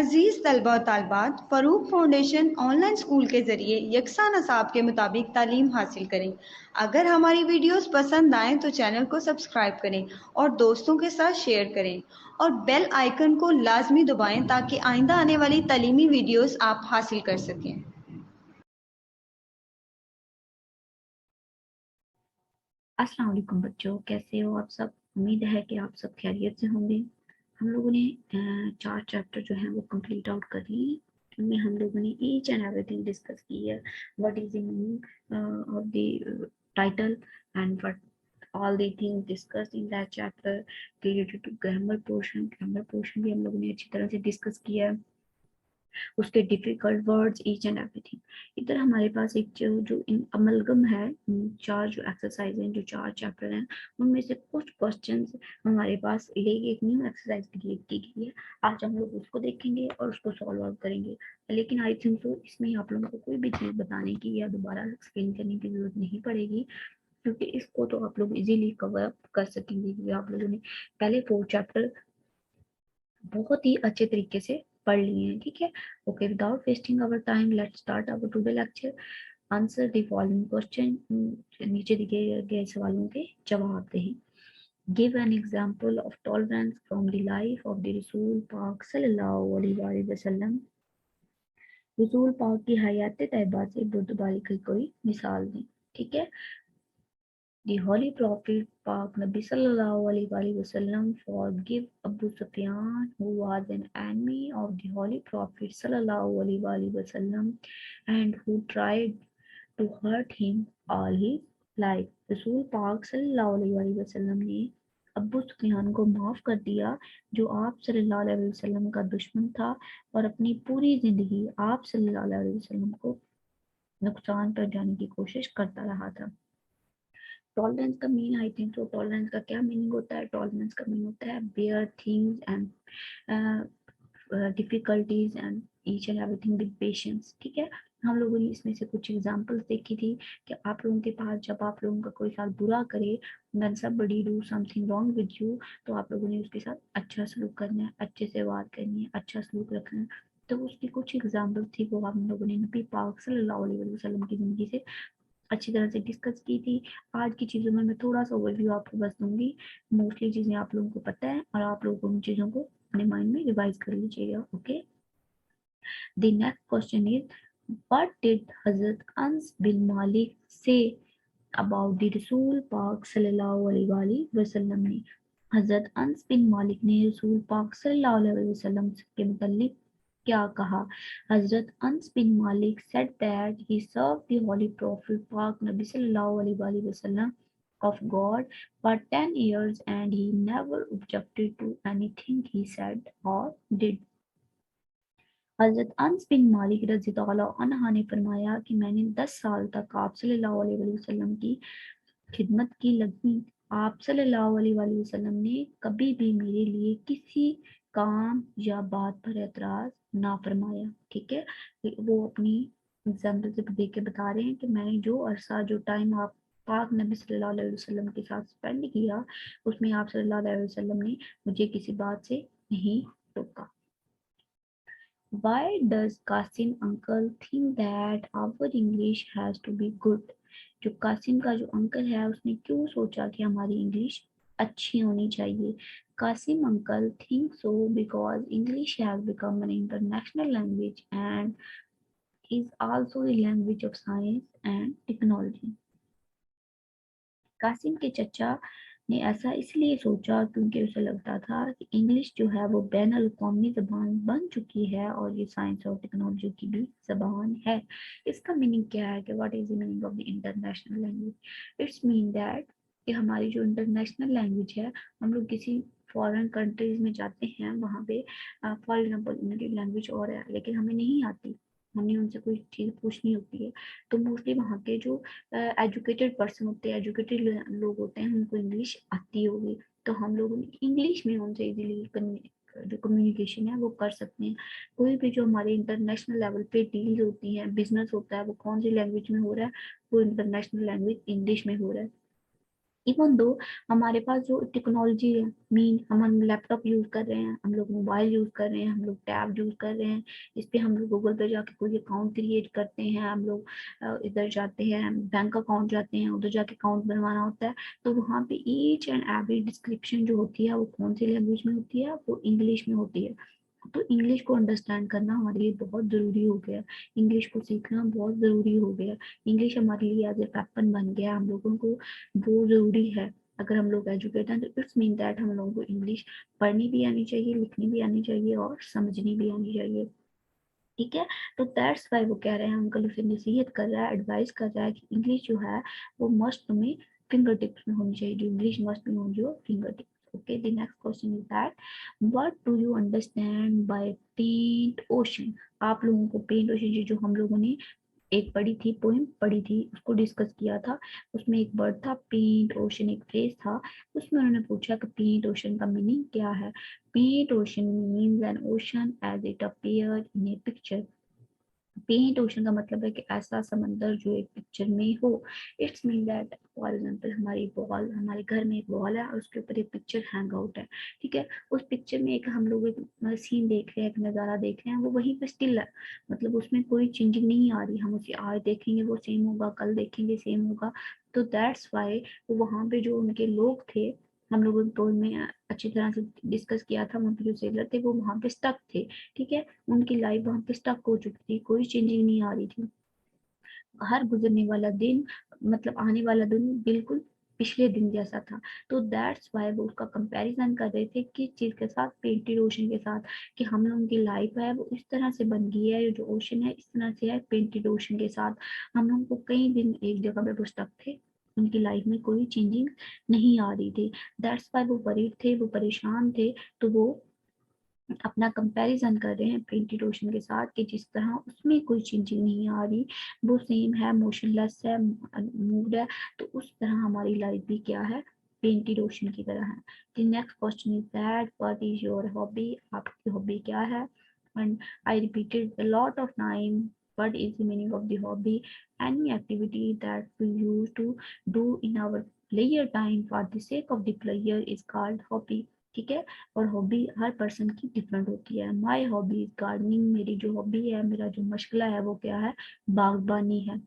अजीज तलबा और तालबात, Farooq foundation online school के ज़रिए यकसा नसाब के मुताबिक तालीम हासिल करें। अगर हमारी वीडियोस पसंद आएँ तो चैनल को सब्सक्राइब करें और दोस्तों के साथ शेयर करें और बेल आइकन को लाजमी दबाएं ताकि आइंदा आने वाली तालीमी वीडियोस आप हासिल कर सकें। अस्सलाम वालेकुम बच्चों, कैसे हो आप सब। उम्मीद है कि आप सब खैरियत से होंगे। हम लोगों ने 4 चैप्टर जो हैं वो कंप्लीट आउट कर लिए। उनमें हम लोगों ने ईच एंड एवरीथिंग डिस्कस की है। What is the meaning of the title and what all the things discussed in that chapter related to grammar portion भी हम लोगों ने अच्छी तरह से डिस्कस किया है। उसके difficult words, each and everything. इधर हमारे पास एक जो इन अमलगम है, चार जो एक्सरसाइज हैं, जो 4 चैप्टर हैं, उनमें से कुछ क्वेश्चंस हमारे पास लेके एक न्यू एक्सरसाइज क्रिएट की गई है। आज हम लोग उसको देखेंगे और उसको सॉल्व आउट करेंगे। लेकिन आई थिंक तो इसमें आप लोगों को कोई भी चीज़ बताने की या दोबारा एक्सप्लेन करने की जरूरत नहीं पड़ेगी, क्योंकि इसको तो आप लोग इजीली कवर अप कर सकेंगे, क्योंकि आप लोगों ने पहले 4 चैप्टर बहुत ही अच्छे तरीके से पढ़ लिए हैं। ठीक है, okay, without wasting our time let's start our today lecture. Answer the following question, नीचे दिए गए सवालों के जवाब दें। Give an example of tolerance from the life of the रसूल पाक सल्लल्लाहु अलैहि वसल्लम। रसूल पाक की हयात तैयबा से बुर्दबारी की कोई मिसाल दें। ठीक है, The Holy Prophet Pak Nabi Sallallahu Alaihi Wasallam forgave Abu Sufyan, who was an enemy of the Holy Prophet Sallallahu Alaihi Wasallam and who tried to hurt him all his life. रसूल पाक सल्लल्लाहु अलैहि वसल्लम ने अबू सुफियान को माफ कर दिया, जो आप सल्लल्लाहु अलैहि वसल्लम का दुश्मन था और अपनी पूरी जिंदगी आप सल्लल्लाहु अलैहि वसल्लम को नुकसान पहुंचाने की कोशिश करता रहा था। टॉलरेंस का मीन, आई थिंक तो टॉलरेंस का क्या मीनिंग होता है? टॉलरेंस का मीन होता है bear things and difficulties and each and everything with patience. ठीक है, हम लोगों ने इसमें से कुछ एग्जांपल्स देखी थी कि आप लोगों के पास जब आप लोगों का कोई साथ बुरा करे, when somebody do something wrong with you, तो आप लोगों ने उसके साथ अच्छा सलूक करना है, अच्छे से बात करनी है, अच्छा सलूक रखना है। तो उसकी कुछ एग्जाम्पल थी, वो हम लोगों ने नबी पाक सल्लल्लाहु अलैहि वसल्लम की जिंदगी से अच्छी तरह से डिस्कस की थी। आज की चीज़ों में मैं थोड़ा सा ओवरव्यू आपको बस दूंगी। मोस्टली चीज़ें आप लोगों को पता है और आप लोगों को उन चीज़ों को अपने माइंड में रिवाइज कर लीजिएगा। Okay, the next question is what did हजरत अनस बिन मालिक से अबाउट द रसूल पाक सल्लल्लाहु अलैहि वसल्लम ने। हजरत अनस बिन मालिक ने रसूल पाक सल्लल्लाहु अलैहि वसल्लम के मुतालिक क्या कहा? हजरत अनस बिन मालिक said that he served the holy prophet पाक नबी सल्लल्लाहु अलैहि वसल्लम of God for 10 years and he never objected to anything he said or did. हजरत अनस बिन मालिक रज़ी अल्लाह अन्हा ने फरमाया कि मैंने 10 साल तक आप सल्लल्लाहु अलैहि वसल्लम की खिदमत की लगी। आप सल्लल्लाहु अलैहि वसल्लम ने कभी भी मेरे लिए किसी काम या बात पर एतराज ना फरमाया। ठीक है, वो अपनी एग्जाम्पल से देख के बता रहे हैं कि मैंने जो अरसा, जो टाइम आप पाक नबी सल्लल्लाहु अलैहि वसल्लम के साथ स्पेंड किया, उसमें आप सल्लल्लाहु अलैहि वसल्लम ने मुझे किसी बात से नहीं रोका। Why does Kasim uncle think that our English has to be good? जो कासिम का जो अंकल है, उसने क्यों सोचा कि हमारी इंग्लिश अच्छी होनी चाहिए? Qasim uncle thinks so because English has become an international language and is also a language of science and technology. Qasim के चचा ने ऐसा इसलिए सोचा क्योंकि उसे लगता था कि इंग्लिश जो है वो बैन अल-अक़वामी ज़बान बन चुकी है और ये साइंस और टेक्नोलॉजी की भी ज़बान है। इसका मीनिंग क्या है कि what is the meaning of the international language? It's mean that कि हमारी जो इंटरनेशनल लैंग्वेज है, हम लोग किसी फॉरेन कंट्रीज में जाते हैं, वहाँ पे फॉर एग्जाम्पल उनकी लैंग्वेज और है लेकिन हमें नहीं आती, हमने उनसे कोई चीज़ पूछनी होती है, तो मोस्टली वहाँ के जो एजुकेटेड पर्सन होते हैं, एजुकेटेड लोग होते हैं, उनको इंग्लिश आती होगी, तो हम लोग इंग्लिश में उनसे इजीली जो कम्युनिकेशन है वो कर सकते हैं। कोई भी जो हमारे इंटरनेशनल लेवल पे डील होती है, बिजनेस होता है, वो कौन सी लैंग्वेज में हो रहा है? वो इंटरनेशनल लैंग्वेज इंग्लिश में हो रहा है। इवन दो हमारे पास जो टेक्नोलॉजी है, मीन हम लैपटॉप यूज कर रहे हैं, हम लोग मोबाइल यूज कर रहे हैं, हम लोग टैब यूज कर रहे हैं, इस पे हम लोग गूगल पे जाके कोई अकाउंट क्रिएट करते हैं, हम लोग इधर जाते हैं बैंक अकाउंट जाते हैं, उधर जाके अकाउंट बनवाना होता है, तो वहाँ पे ईच एंड एवरी डिस्क्रिप्शन जो होती है वो कौन सी लैंग्वेज में होती है, वो इंग्लिश में होती है। तो इंग्लिश को अंडरस्टैंड करना हमारे लिए बहुत ज़रूरी हो गया, इंग्लिश को सीखना बहुत ज़रूरी हो गया, इंग्लिश हमारे लिए एज ए वेपन बन गया, हम लोगों को वो ज़रूरी है। अगर हम लोग एजुकेट हैं तो इट्स मीन दैट हम लोगों को इंग्लिश पढ़नी भी आनी चाहिए, लिखनी भी आनी चाहिए और समझनी भी आनी चाहिए। ठीक है, तो दैट्स वाई वो कह रहे हैं, अंकल उसे नसीहत कर रहा है, एडवाइस कर रहा है कि इंग्लिश जो है वो मस्ट में फिंगर टिप्स में होनी चाहिए, जो इंग्लिश मस्ट में होनी जो finger tips. Okay, the next question is that what do you understand by paint ocean? आप लोगों को पेंट ओशन जो हम लोगों ने एक पढ़ी थी, पोएम पढ़ी थी, उसको डिस्कस किया था, उसमें एक वर्ड था पेंट ओशन, एक फ्रेज था, उसमें उन्होंने पूछा कि पेंट ओशन का मीनिंग क्या है। Paint ocean means an ocean as it appear in a picture. Paint ocean का मतलब है कि ऐसा समंदर जो एक पिक्चर में हो। It's mean that for example हमारी वॉल, हमारे घर में एक वॉल है और उसके ऊपर एक पिक्चर हैंग आउट है, ठीक है, उस पिक्चर में एक हम लोग एक सीन देख रहे हैं, एक नज़ारा देख रहे हैं, वो वहीं पे स्टिल है, मतलब उसमें कोई चेंजिंग नहीं आ रही, हम उसे आज देखेंगे वो सेम होगा, कल देखेंगे सेम होगा। तो दैट्स वाई वहाँ पे जो उनके लोग थे, हम लोगों ने तो में अच्छी तरह से डिस्कस किया था, वहाँ पे जो सेलर थे वो वहाँ पे स्टक थे, ठीक है, उनकी लाइफ वहाँ पे स्टक हो चुकी थी, कोई चेंजिंग नहीं आ रही थी, हर गुजरने वाला दिन, मतलब आने वाला दिन बिल्कुल पिछले दिन जैसा था। तो दैट्स वाई वो उसका कंपैरिजन कर रहे थे किस चीज के साथ, पेंटेड ओशन के साथ, कि हम लोगों की लाइफ है वो इस तरह से बन गई है, जो ओशन है इस तरह से है पेंटेड ओशन के साथ। हम लोगों को कई दिन एक जगह पे वो स्टक थे, उनकी लाइफ में कोई चेंजिंग नहीं आ रही थी, दैट्स वाई वो वरीड थे, वो परेशान थे। तो वो अपना कंपैरिजन कर रहे हैं पेंटेड ओशन के साथ कि जिस तरह उसमें कोई चेंजिंग नहीं आ रही, वो सेम है, मोशनलेस है, मूव्ड है, तो उस तरह हमारी लाइफ भी क्या है, पेंटेड ओशन की तरह है। The next question is that what is your hobby, आपकी हॉबी क्या है। And I repeated a lot of time what is the meaning of the hobby, any activity that we used to do in our leisure time for the sake of the pleasure is called hobby। ठीक है, और hobby हर person की different होती है। My hobby is gardening, मेरी जो hobby है, मेरा जो मशगला है वो क्या है, बागबानी है।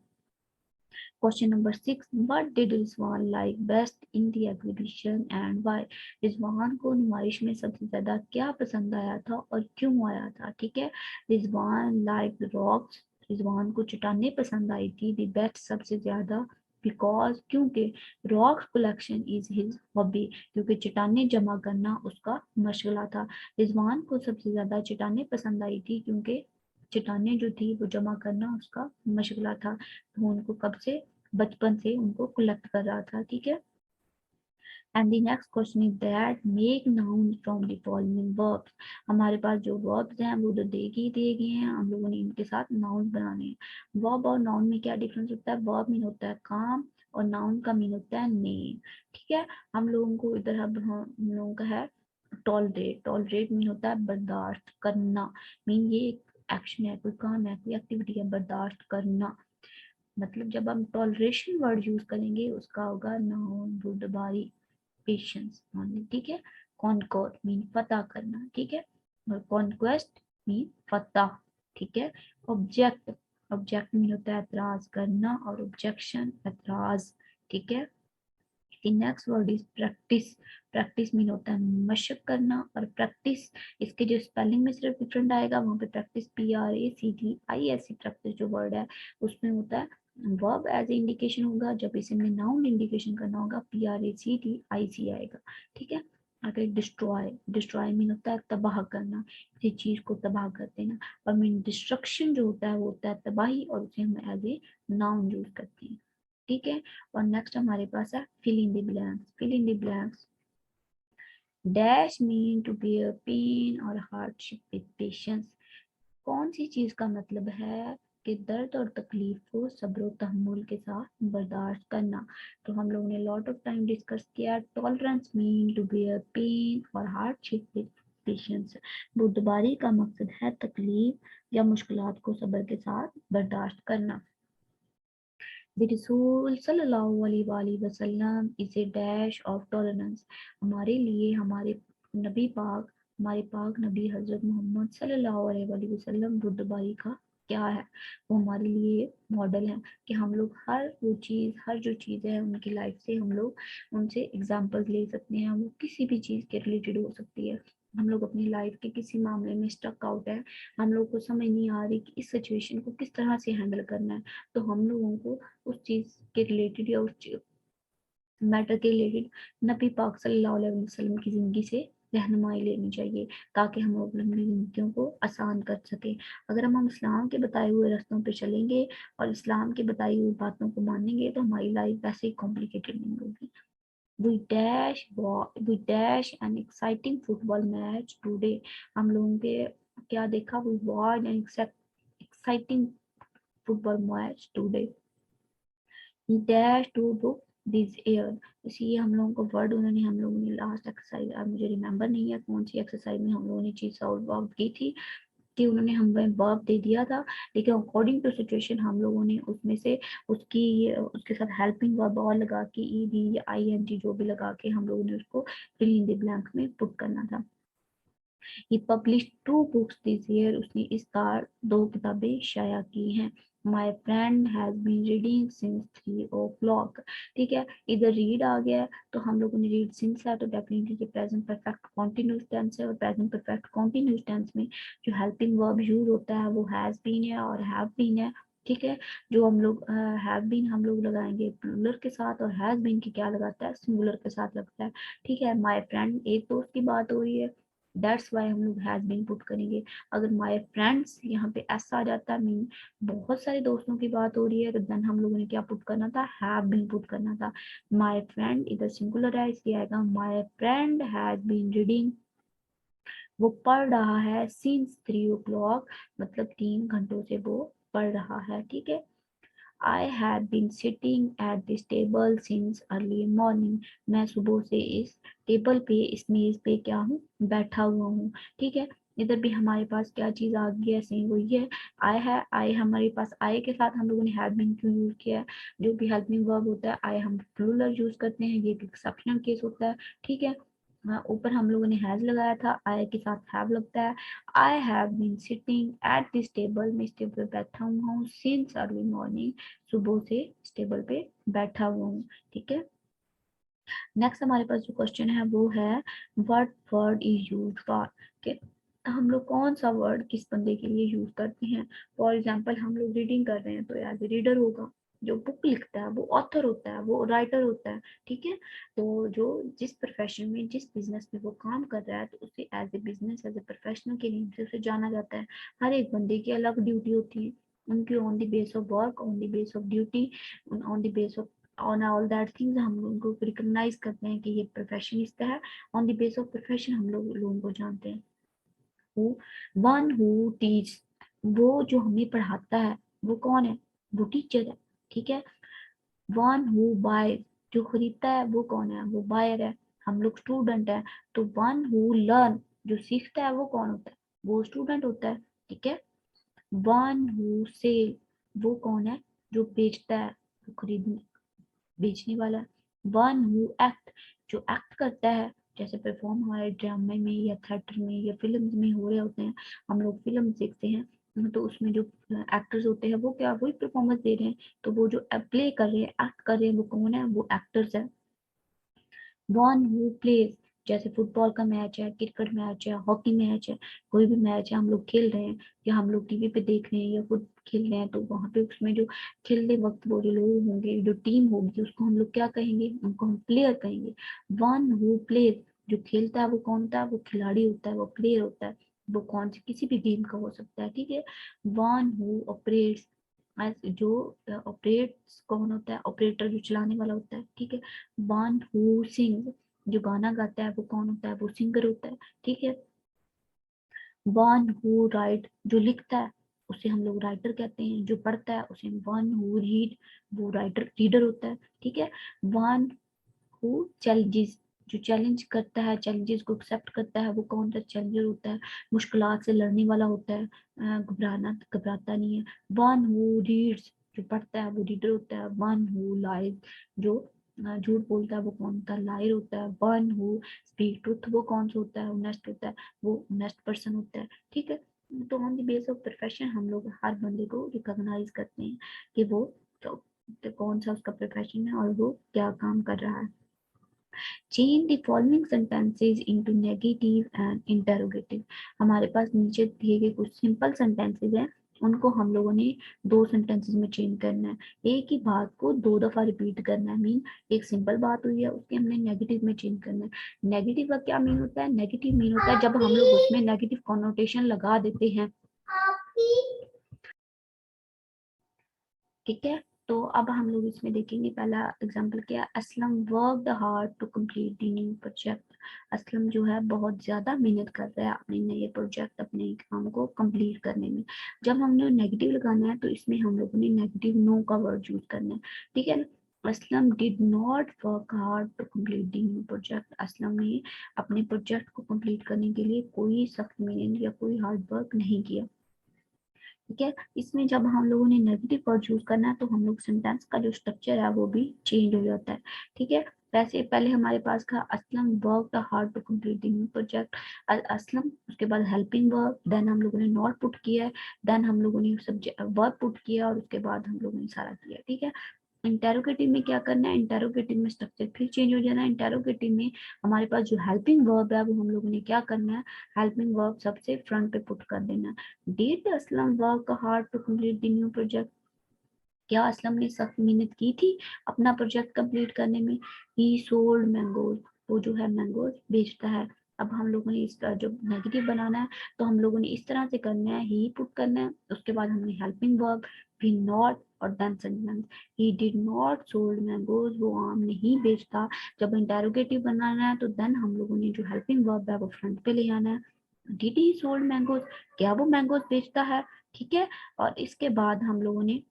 Question number 6, what did Rizwan like best in the exhibition and why. Rizwan को नुमाइश में सबसे ज्यादा क्या पसंद आया था और क्यों आया था। ठीक है, रिजवान लाइक रॉक्स, रिजवान को चट्टानें पसंद आई थी, द बेस्ट सबसे ज्यादा, बिकॉज क्योंकि rocks collection is his hobby, क्योंकि चट्टानें जमा करना उसका मशगला था। रिजवान को सबसे ज्यादा चट्टानें पसंद आई थी क्योंकि चट्टानें जो थी वो जमा करना उसका मशगला था, तो उनको कब से, बचपन से उनको कलेक्ट कर रहा था। ठीक है, and the next question is that make noun from the following verbs. हमारे पास जो वर्ब्स हैं वो तो दिए गए हैं, हम लोगों ने इनके साथ नाउन बनाने हैं। वर्ब और नाउन में क्या डिफरेंस होता है, वर्ब मीन होता है काम और नाउन का मीन होता है नेम। ठीक है, हम लोगों को इधर अब हम लोगों का है टॉलरेट, टॉलरेट मीन होता है बर्दाश्त करना, मीन ये एक एक्शन है, कोई काम है, कोई एक्टिविटी है, बर्दाश्त करना। मतलब जब हम टॉलरेशन वर्ड यूज करेंगे उसका होगा नाउन रुतबारी, पेशेंस मानने। ठीक है, कॉनकोर मीन फतह करना, ठीक है, और कॉन्क्वेस्ट मीन फतह। ठीक है, ऑब्जेक्ट, ऑब्जेक्ट मीन होता है एतराज करना और ऑब्जेक्शन एतराज। ठीक है, next word is practice, practice mean होता है मशक करना, और प्रैक्टिस इसके जो स्पेलिंग में सिर्फ डिफरेंट आएगा, वहाँ पे प्रैक्टिस PRACTIS प्रैक्टिस जो वर्ड है उसमें होता है वर्ब एज इंडिकेशन होगा, जब इसे हमने नाउन इंडिकेशन करना होगा PRACTIC आएगा। ठीक है, अगर डिस्ट्रॉय, डिस्ट्रॉय मीन होता है तबाह करना, किसी चीज को तबाह कर देना, और मीन डिस्ट्रक्शन जो होता है वो होता है तबाही, और उसे हम एज ए नाउन यूज करते हैं। ठीक है, और नेक्स्ट हमारे पास है fill in the blanks, fill in the blanks, dash mean to bear pain और हार्डशिप विद पेशेंस। कौन सी चीज का मतलब है कि दर्द और तकलीफ को सब्र तहम्मुल के साथ बर्दाश्त करना। तो हम लोगों ने लॉट ऑफ टाइम डिस्कस किया, tolerance mean to bear pain और हार्डशिप विद पेशेंस। बुर्दबारी का मकसद है तकलीफ या मुश्किलात को सब्र के साथ बर्दाश्त करना। The Rasul सल्लल्लाहु अलैहि वसल्लम is a dash of tolerance. हमारे लिए हमारे नबी पाक, हमारे पाक नबी हजरत मोहम्मद सल्लल्लाहु अलैहि वसल्लम बुर्दबारी का क्या है, वो हमारे लिए मॉडल है कि हम लोग हर वो चीज़, हर जो चीज़ है उनकी लाइफ से हम लोग उनसे एग्जाम्पल ले सकते हैं। वो किसी भी चीज़ के रिलेटेड हो सकती है। हम लोग अपनी लाइफ के किसी मामले में स्टक आउट है, हम लोग को समझ नहीं आ रही कि इस सिचुएशन को किस तरह से हैंडल करना है, तो हम लोगों को उस चीज के रिलेटेड या उस मैटर के रिलेटेड नबी पाक सल्लल्लाहु अलैहि वसल्लम की जिंदगी से रहनुमाई लेनी चाहिए, ताकि हम अपनी जिंदगियों को आसान कर सके। अगर हम इस्लाम के बताए हुए रास्तों पे चलेंगे और इस्लाम की बताई हुई बातों को मानेंगे तो हमारी लाइफ वैसे ही कॉम्प्लिकेटेड नहीं होगी। We dash an exciting football match today. हम लोगों के क्या देखा, we watched an exciting football match today. He dashed to book this year. इसी हम लोगों को वर्ड उन्होंने, हम लोगों ने लास्ट एक्सरसाइज, अब मुझे रिमेम्बर नहीं है कौन सी एक्सरसाइज में हम लोगों ने चीज सॉल्व आउट की थी, कि उन्होंने हमें वर्ब दे दिया था, लेकिन अकॉर्डिंग टू सिचुएशन हम लोगों ने उसमें से उसकी उसके साथ हेल्पिंग वर्ब और लगा के ई डी या आई एन जी जो भी लगा के हम लोगों ने उसको फिल इन द ब्लैंक में पुट करना था। He published 2 books this year. उसने इस बार 2 किताबें शाया की हैं। My friend has been reading since 3 o'clock. ठीक है, इधर रीड आ गया तो हम लोगों ने रीड सिंस है तो डेफिनेटली ये प्रेजेंट परफेक्ट कॉन्टिन्यूस टेंस है, और प्रेजेंट परफेक्ट कॉन्टिन्यूस टेंस में जो हेल्पिंग वर्ब यूज होता है वो हैज बीन है और हैव बीन है। ठीक है, जो हम लोग हैव बीन हम लोग लगाएंगे प्लूरल के साथ, और हैज बीन की क्या लगाता है, सिंगुलर के साथ लगता है। ठीक है, माय फ्रेंड एक दोस्त की बात हो रही है, दैट्स वाई हम लोग हैज बीन पुट करेंगे। अगर माय फ्रेंड्स यहाँ पे एस आ जाता मीन बहुत सारे दोस्तों की बात हो रही है, तो देन हम लोगों ने क्या पुट करना था, हैव बीन पुट करना था। माय फ्रेंड इधर सिंगुलर है इसलिए आएगा my friend has been reading, वो पढ़ रहा है सिंस 3 o'clock, मतलब 3 घंटों से वो पढ़ रहा है। ठीक है, I have been sitting at this table since early morning. मैं सुबह से इस टेबल पे, इस मेज पे क्या हूँ, बैठा हुआ हूँ। ठीक है, इधर भी हमारे पास क्या चीज आ गई है, सेम वही है। आई है, आई हमारे पास आई के साथ हम लोगों ने हैव बीन क्यों यूज किया है, जो भी हेल्पिंग वर्ब होता है आई हम प्लूरल यूज करते हैं, ये एक एक्सेप्शनल केस होता है। ठीक है, ऊपर हम लोगों ने हैज लगाया था, आई के साथ हैव लगता है। I have been sitting at this table, मैं इस टेबल पे बैठा हुआ हूँ सिंस अर्ली मॉर्निंग, सुबह से इस टेबल पे बैठा हुआ हूँ। ठीक है, नेक्स्ट हमारे पास जो क्वेश्चन है वो है what word is used for, कि हम लोग कौन सा वर्ड किस बंदे के लिए यूज करते हैं। फॉर एग्जाम्पल हम लोग रीडिंग कर रहे हैं तो एज ए रीडर होगा, जो बुक लिखता है वो ऑथर होता है, वो राइटर होता है। ठीक है, तो जो जिस प्रोफेशन में, जिस बिजनेस में वो काम कर रहा है तो उसे as a business, as a professional के नेम से उसे जाना जाता है। हर एक बंदे की अलग ड्यूटी होती है, उनकी on the base of work, on the base of duty, on the base of on all that things हम लोगों को रिकॉग्नाइज करते हैं कि ये प्रोफेशन इसका है। On the base of profession हम लोग लोगों को जानते हैं। हु, वन हु टीच, वो जो हमें पढ़ाता है वो कौन है, वो टीचर है। ठीक है, वन हु बाय, जो खरीदता है वो कौन है, वो बायर है। हम लोग स्टूडेंट है, तो वन हु लर्न, जो सीखता है वो कौन होता है, वो स्टूडेंट होता है। ठीक है, वन हु सेल, वो कौन है, जो बेचता है, वो खरीदने बेचने वाला। वन हु एक्ट, जो एक्ट करता है, जैसे परफॉर्म हमारे ड्रामे में या थिएटर में या फिल्म में हो रहे होते हैं, हम लोग फिल्म देखते हैं तो उसमें जो एक्टर्स होते हैं वो क्या, वही परफॉर्मेंस दे रहे हैं, तो वो जो प्ले कर रहे हैं, एक्ट कर रहे हैं, वो कौन है, वो एक्टर्स है। वन हु प्लेज, जैसे फुटबॉल का मैच है, क्रिकेट मैच है, हॉकी मैच है, कोई भी मैच है हम लोग खेल रहे हैं या हम लोग टीवी पे देख रहे हैं या खुद खेल रहे हैं, तो वहां पे उसमें जो खेलने वक्त वो जो लोग होंगे, जो टीम होगी, उसको हम लोग क्या कहेंगे, उनको हम प्लेयर कहेंगे। वन हु प्लेज, जो खेलता है वो कौन होता है, वो खिलाड़ी होता है, वो प्लेयर होता है। वो कौन सी किसी भी गेम का हो सकता है। ठीक है, वन हु ऑपरेट्स, जो ऑपरेट्स कौन होता है, ऑपरेटर जो चलाने वाला होता है। ठीक है, वन हु सिंग, जो गाना गाता है वो कौन होता है, वो सिंगर होता है। ठीक है, वन हु राइट, जो लिखता है उसे हम लोग राइटर कहते हैं, जो पढ़ता है उसे वन हु रीड, वो राइटर रीडर होता है। ठीक है, वन हु चैलेंजेस, जो चैलेंज करता है, चैलेंजेस को एक्सेप्ट करता है, वो कौन सा चैलेंजर होता है, मुश्किलात से लड़ने वाला होता है, घबराता नहीं है। वन हु रीड्स, जो पढ़ता है वो रीडर होता है। वन हु लाइज, जो झूठ बोलता है वो कौन होता है, लायर होता है। वन हु स्पीक ट्रुथ, वो कौन सा होता है, ऑनेस्ट होता है, वो ऑनेस्ट पर्सन होता है। ठीक है, तो on the base of profession हम लोग हर बंदे को रिकॉग्नाइज करते हैं कि वो तो कौन सा उसका प्रोफेशन है और वो क्या काम कर रहा है। Change the following sentences into negative and interrogative। हमारे पास नीचे दिए गए कुछ सिंपल सेंटेंसेस हैं, उनको हम लोगों ने दो सेंटेंसेस में चेंज करना है। एक ही बात को दो दफा रिपीट करना है। मीन एक सिंपल बात हुई है उसके हमने नेगेटिव में चेंज करना है। नेगेटिव का क्या मीन होता है, नेगेटिव मीन होता है जब हम लोग उसमें नेगेटिव कॉनोटेशन लगा देते हैं। ठीक है, तो अब हम लोग इसमें देखेंगे पहला एग्जांपल क्या है। Aslam worked hard to complete the new project. Aslam जो है बहुत ज्यादा मेहनत कर रहा है अपने नए प्रोजेक्ट, अपने काम को कंप्लीट करने में। जब हमने नेगेटिव लगाना है तो इसमें हम लोगों ने नेगेटिव नो का वर्ड यूज करना है। ठीक है, Aslam did not work hard to complete the new project. Aslam ने अपने प्रोजेक्ट को कंप्लीट करने के लिए कोई सख्त मेहनत या कोई हार्ड वर्क नहीं किया। ठीक है, इसमें जब हम लोगों ने नेगेटिव वर्ड यूज करना है तो हम लोग सेंटेंस का जो स्ट्रक्चर है वो भी चेंज हो जाता है। ठीक है, वैसे पहले हमारे पास था Aslam work hard to complete the new project. Aslam, उसके बाद हेल्पिंग वर्ब, देन हम लोगों ने नॉट पुट किया है, देन हम लोगों ने सब्जेक्ट वर्ब पुट किया और उसके बाद हम लोगों ने सारा किया। ठीक है, इंटेरोगेटिव में क्या करना है, इंटेरोगेटिव में स्ट्रक्चर फिर चेंज हो जाना है। इंटेरोगेटिव में हमारे पास जो हेल्पिंग वर्ब है वो हम लोगों ने क्या करना है, हेल्पिंग वर्ब सबसे फ्रंट पे पुट कर देना है। Did Aslam work hard to complete the new project. क्या असलम ने सख्त मेहनत की थी अपना प्रोजेक्ट कंप्लीट करने में। ही सोल्ड मैंगोज, वो जो है मैंगोज बेचता है। अब हम लोगों ने इसका जो नेगेटिव बनाना है तो हम लोगों ने इस तरह से करना है, ही पुट करना है, उसके बाद हमने हेल्पिंग वर्ब, फिर नॉट और then sentence. He did not sold mangoes, वो आम नहीं बेचता। जब इंटेरोगेटिव बनाना है तो देन हम लोगों ने जो हेल्पिंग वर्ब है वो फ्रंट पे ले आना है। डिड ही सोल्ड मैंगोज, क्या वो मैंगोज बेचता है। ठीक है, और इसके बाद हम लोगों ने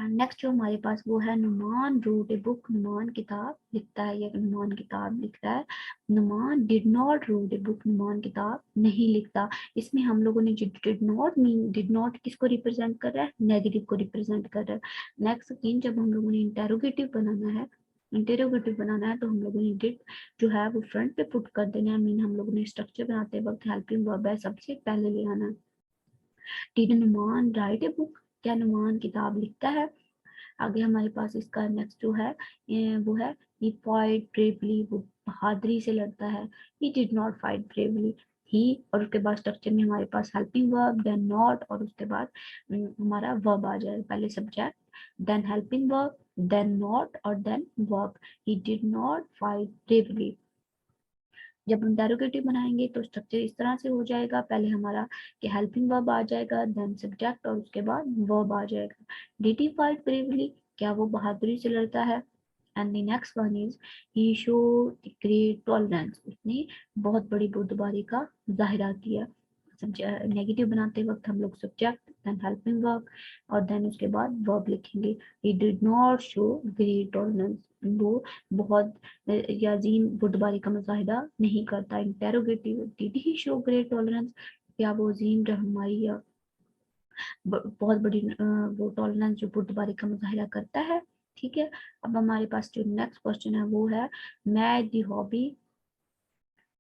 नेक्स्ट जो हमारे पास वो है Numan wrote a book. Numan किताब लिखता है या नुमान किताब लिखता है। Numan did not wrote a book, Numan किताब नहीं लिखता। इसमें हम लोगों ने जो did not mean, did not किसको रिप्रेजेंट कर रहा है, नेगेटिव को रिप्रेजेंट कर रहा है। नेक्स्ट अगेन जब हम लोगों ने इंटेरोगेटिव बनाना है, इंटेरोगेटिव बनाना है तो हम लोगों ने डिड जो है वो फ्रंट पे पुट कर देना है। मीन हम लोगों ने स्ट्रक्चर बनाते वक्त हेल्पिंग वर्ब है सबसे पहले ले आना है। Did Numan write a book, क्या नुमान किताब लिखता है। आगे हमारे पास इसका नेक्स्ट जो है वो है ही फाइट ब्रेवली, वो बहादुरी से लड़ता है। He did not fight bravely. He और उसके बाद स्ट्रक्चर में हमारे पास हेल्पिंग वर्ब, देन नॉट और उसके बाद हमारा वर्ब आ जाएगा। पहले subject, then helping verb, then not और then verb. He did not fight bravely. जब इंटेरोगेटिव बनाएंगे तो स्ट्रक्चर इस तरह से हो जाएगा, पहले हमारा कि हेल्पिंग वर्ब आ जाएगा, देन सब्जेक्ट और उसके बाद वर्ब आ जाएगा। डिड ही फाइट ब्रेवली, क्या वो बहादुरी से लड़ता है। And the next one is he show great tolerance, उसने बहुत बड़ी बुर्दबारी का जाहिरा किया। नेगेटिव बनाते वक्त हम लोग सब्जेक्ट, देन हेल्पिंग वर्ब और देन उसके बाद वर्ब लिखेंगे। ही did not show great tolerance, वो बहुत याजीन बुर्दबारी का मुजाहिदा नहीं करता। Interrogative, did he show great tolerance, क्या वो अजीम रहनुमाई या बहुत बड़ी वो टॉलरेंस जो बुर्दबारी का मुजाहिदा करता है। ठीक है, अब हमारे पास जो नेक्स्ट क्वेश्चन है वो है match the hobby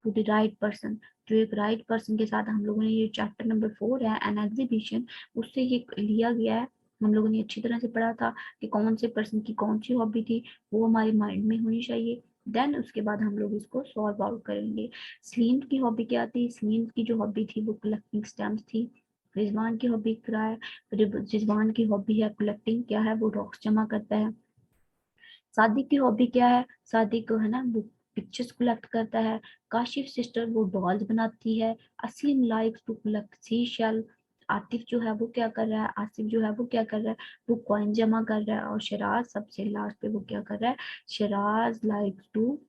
to the right person. जो एक राइट पर्सन के साथ हम लोगों ने ये चैप्टर नंबर 4 है एन एग्जीबिशन, उससे ये लिया गया है। हम लोगों ने अच्छी तरह से पढ़ा था कि कौन से पर्सन की कौन सी हॉबी थी, वो हमारे माइंड में होनी चाहिए। देन उसके बाद हम लोग इसको सॉल्व आउट करेंगे। सलीम की हॉबी क्या थी, सलीम की जो हॉबी थी वो कलेक्टिंग स्टैम्प्स थी। रिजवान की हॉबी क्या है, रिजवान की हॉबी है कलेक्टिंग, क्या है वो रॉक्स जमा करता है। सादिक की हॉबी क्या है, सादिक को है ना वो पिक्चर्स कलेक्ट करता है। काशिफ सिस्टर वो डॉल्स बनाती है। Aseem likes to collect sea shell. Atif जो है वो क्या कर रहा है, आसिफ जो है वो क्या कर रहा है, वो कॉइन जमा कर रहा है। और शराज सबसे लास्ट पे वो क्या कर रहा है, Shiraz likes to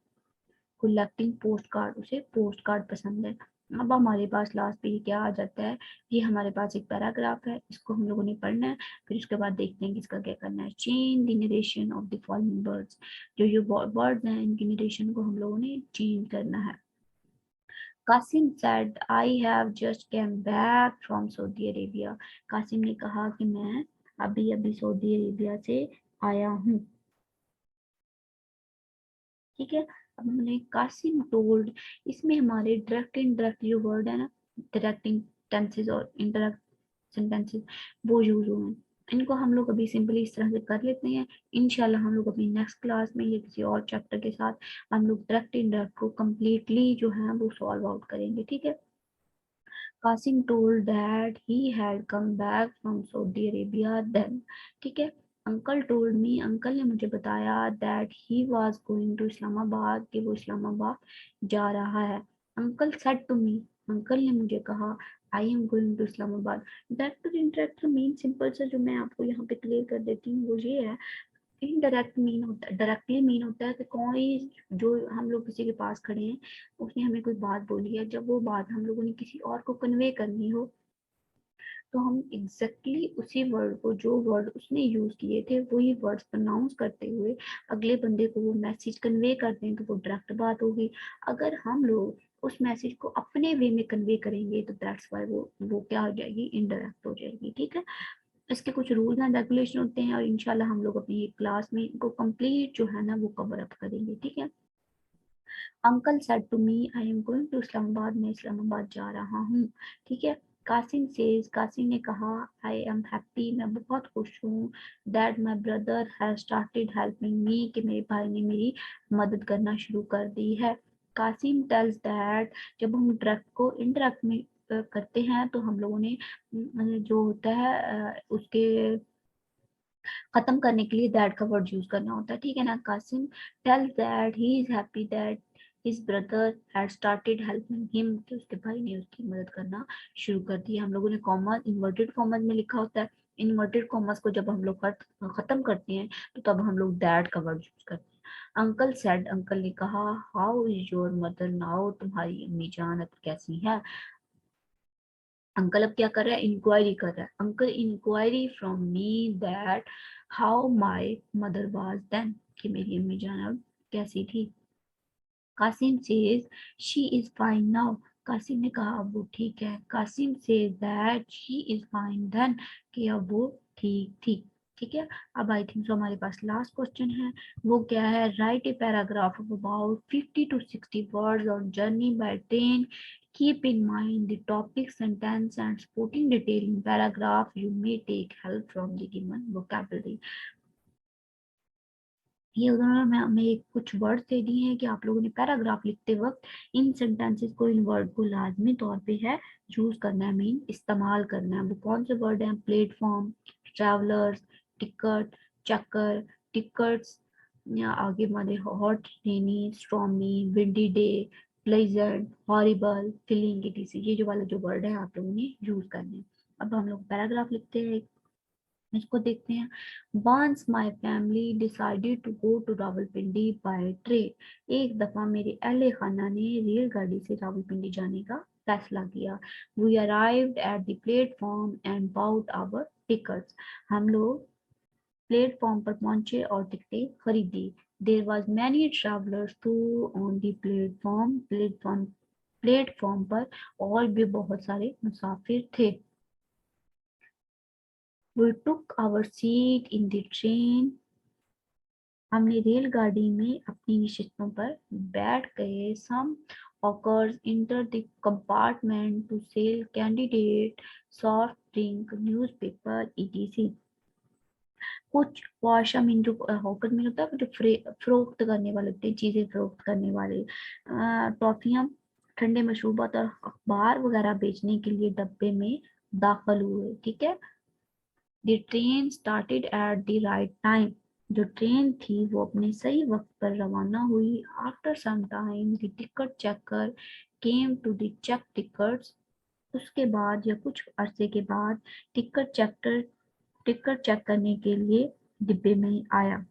collecting post card, उसे पोस्ट कार्ड पसंद है। अब हमारे पास लास्ट पे ये क्या आ जाता है, ये हमारे पास एक पैराग्राफ है, इसको हम लोगों ने पढ़ना है। फिर उसके बाद देखते हैं कि इसका क्या करना है। Change the narration of the following words, जो ये वर्ड्स हैं इनकी नरेशन को हम लोगों ने चेंज करना है। Qasim said, I have just came back from Saudi Arabia. Qasim ने कहा कि मैं अभी अभी सऊदी अरेबिया से आया हूँ। ठीक है, अब हमने कासिम टोल्ड, इसमें हमारे डायरेक्ट इनडायरेक्ट जो वर्ड है ना, डायरेक्टिंग टेंसेस और इनडायरेक्ट सेंटेंसेस वो यूज हुए हैं। इनको हम लोग अभी सिंपली इस तरह से कर लेते हैं। इंशाल्लाह हम लोग अपनी नेक्स्ट क्लास में या किसी और चैप्टर के साथ हम लोग डायरेक्ट इनडायरेक्ट को कम्प्लीटली जो है वो सॉल्व आउट करेंगे। ठीक है, Qasim told that he had come back from Saudi Arabia then. ठीक है, अंकल टोल्ड मी, अंकल ने मुझे बताया that he was going to Islamabad, कि वो इस्लामाबाद जा रहा है। Uncle said to me, uncle ने मुझे कहा I am going to Islamabad. Direct indirect मेन सिंपल सा जो मैं आपको यहाँ पे क्लियर कर देती हूँ वो ये है, इनडायरेक्ट मीन होता है, डायरेक्टली मीन होता है कि कोई जो हम लोग किसी के पास खड़े हैं उसने हमें कोई बात बोली है, जब वो बात हम लोगों ने किसी और को कन्वे करनी हो तो हम एग्जैक्टली उसी वर्ड को, जो वर्ड उसने यूज किए थे वही वर्ड्स प्रोनाउंस करते हुए अगले बंदे को वो मैसेज कन्वे करते हैं तो वो डायरेक्ट बात होगी। अगर हम लोग उस मैसेज को अपने वे में कन्वे करेंगे तो दैट्स वाई वो क्या हो जाएगी, इनडायरेक्ट हो जाएगी। ठीक है, इसके कुछ रूल्स एंड रेगुलेशन होते हैं और इंशाल्लाह हम लोग अपनी क्लास में इनको कंप्लीट जो है ना वो कवर अप करेंगे। ठीक है, uncle said to me I am going to Islamabad, मैं इस्लामाबाद जा रहा हूँ। ठीक है, कासिम सेज, कासिम ने कहा आई एम हैप्पी, मैं बहुत खुश हूँ, that my brother has started helping me, कि मेरे भाई ने मेरी मदद करना शुरू कर दी है। कासिम टेल्स दैट, जब हम डायरेक्ट को इनडायरेक्ट में करते हैं तो हम लोगों ने जो होता है उसके खत्म करने के लिए दैट का वर्ड यूज करना होता है। ठीक है ना, Qasim tells that he is happy that his brother had started helping him, कि उसके भाई ने उसकी मदद करना शुरू कर दी। हम लोगों ने कॉमा इन्वर्टेड कॉमस में लिखा होता है, इन्वर्टेड कॉमस को जब हम लोग खत्म करते हैं तो तब हम लोग दैट का वर्ड यूज करते हैं। अंकल सेड, अंकल ने कहा how is your mother now, तुम्हारी अम्मी जान अब कैसी है। अंकल अब क्या कर रहा है, इंक्वायरी कर रहा है। Uncle inquiry from me that how my mother was then, कि मेरी अम्मी जान अब कैसी थी। Qasim says she is fine now, Qasim ने कहा अब वो ठीक है। Qasim says that she is fine then, कि अब वो ठीक थी। ठीक है, अब आई थिंक जो हमारे पास लास्ट क्वेश्चन है वो क्या है, right a paragraph of about 50 to 60 words on journey by train, keep in mind the topic, sentence and supporting detail in paragraph, you may take help from the given vocabulary। ये उदाहरण में हमें कुछ word दे दिए हैं कि आप लोगों ने पैराग्राफ लिखते वक्त इन सेंटेंसेस को, इन वर्ड को लाजमी तौर पे है यूज करना है, मीन इस्तेमाल करना है। वो कौन से वर्ड हैं, प्लेटफॉर्म, ट्रैवलर्स, टिकट, चक्कर, टिकट्स, या आगे हमारे hot, rainy, stormy, windy day, pleasant, horrible, feeling it, ये जो वाला जो वर्ड है आप लोगों ने यूज करने हैं। अब हम लोग पैराग्राफ लिखते हैं, इसको देखते हैं। Once my family decided to go to Rawalpindi by train, एक दफा मेरे अहले खाना ने रेलगाड़ी से रावलपिंडी जाने का फैसला किया। We arrived at the platform and bought our tickets, हम लोग प्लेटफॉर्म पर पहुंचे और टिकटें खरीदी। There was many travellers too on the platform पर और भी बहुत सारे मुसाफिर थे। We took our seat in the train, हमने रेलगाड़ी में अपनी नशिस्तों पर बैठ गए। Some hawkers entered the compartment to sell candidate, soft drink, newspaper, etc. कुछ वाशामीन, जो हॉकर में होता है जो फरोख्त करने वाले होते हैं, चीजें फरोख्त करने वाले, टॉफियां, ठंडे मशरूबात और अखबार वगैरह बेचने के लिए डब्बे में दाखिल हुए। ठीक है, The train started at the right time, जो ट्रेन थी वो अपने सही वक्त पर रवाना हुई। After some time the ticket checker came to the check tickets, उसके बाद या कुछ अरसे के बाद टिकट चेक करने के लिए डिब्बे में आया।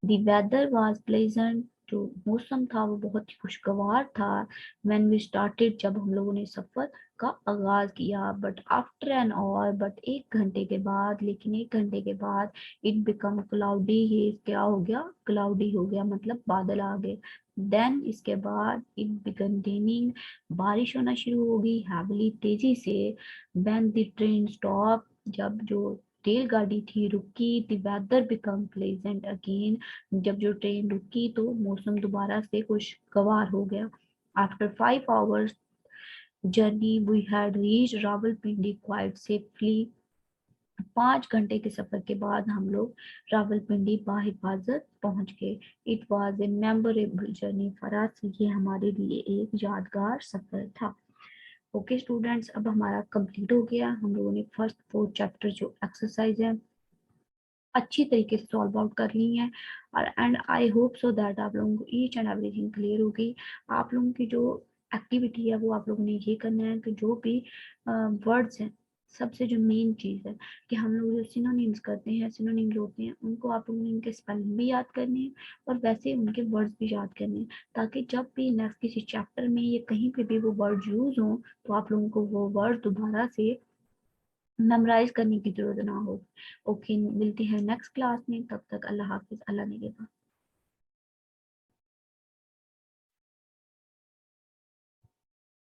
The weather was pleasant, जो मौसम था वो बहुत ही खुशगवार था। व्हेन वी स्टार्टेड, जब हम लोगों ने सफर का आगाज किया। But after an hour, but 1 घंटे के बाद, लेकिन 1 घंटे के बाद इट बिकम क्लाउडी। ही क्या हो गया? क्लाउडी हो गया, मतलब बादल आ गए। देन इसके बाद इट बिगन रेनिंग, बारिश होना शुरू हो गई हैविली, तेजी से। व्हेन द ट्रेन स्टॉप, जब जो रेलगाड़ी थी रुकी, the weather become pleasant again, जब जो ट्रेन रुकी तो मौसम दोबारा से खुशगवार हो गया। After 5 hours journey we had reach Rawalpindi quite safely. 5 घंटे के सफर के बाद हम लोग रावलपिंडी बाहिफाजत पहुंच गए। It was a memorable journey for us, ये हमारे लिए एक यादगार सफर था। ओके स्टूडेंट्स, अब हमारा कंप्लीट हो गया। हम लोगों ने फर्स्ट 4 चैप्टर जो एक्सरसाइज है अच्छी तरीके से सॉल्व आउट कर ली है। और and I hope so that आप लोगों को ईच एंड एवरीथिंग क्लियर होगी। आप लोगों की जो एक्टिविटी है वो आप लोगों ने ये करना है कि जो भी वर्ड्स हैं, सबसे जो मेन चीज़ है कि हम लोग जो सिनोनिम्स करते हैं, सिनोनिम्स होते हैं, उनको आप लोगों ने उनके स्पेलिंग भी याद करने हैं और वैसे उनके वर्ड्स भी याद करने हैं, ताकि जब भी नेक्स्ट किसी चैप्टर में या कहीं पे भी वो वर्ड यूज हो तो आप लोगों को वो वर्ड दोबारा से मेमोराइज करने की जरूरत ना हो। ओके, मिलते हैं नेक्स्ट क्लास में, तब तक अल्लाह हाफिज, अल्लाह ने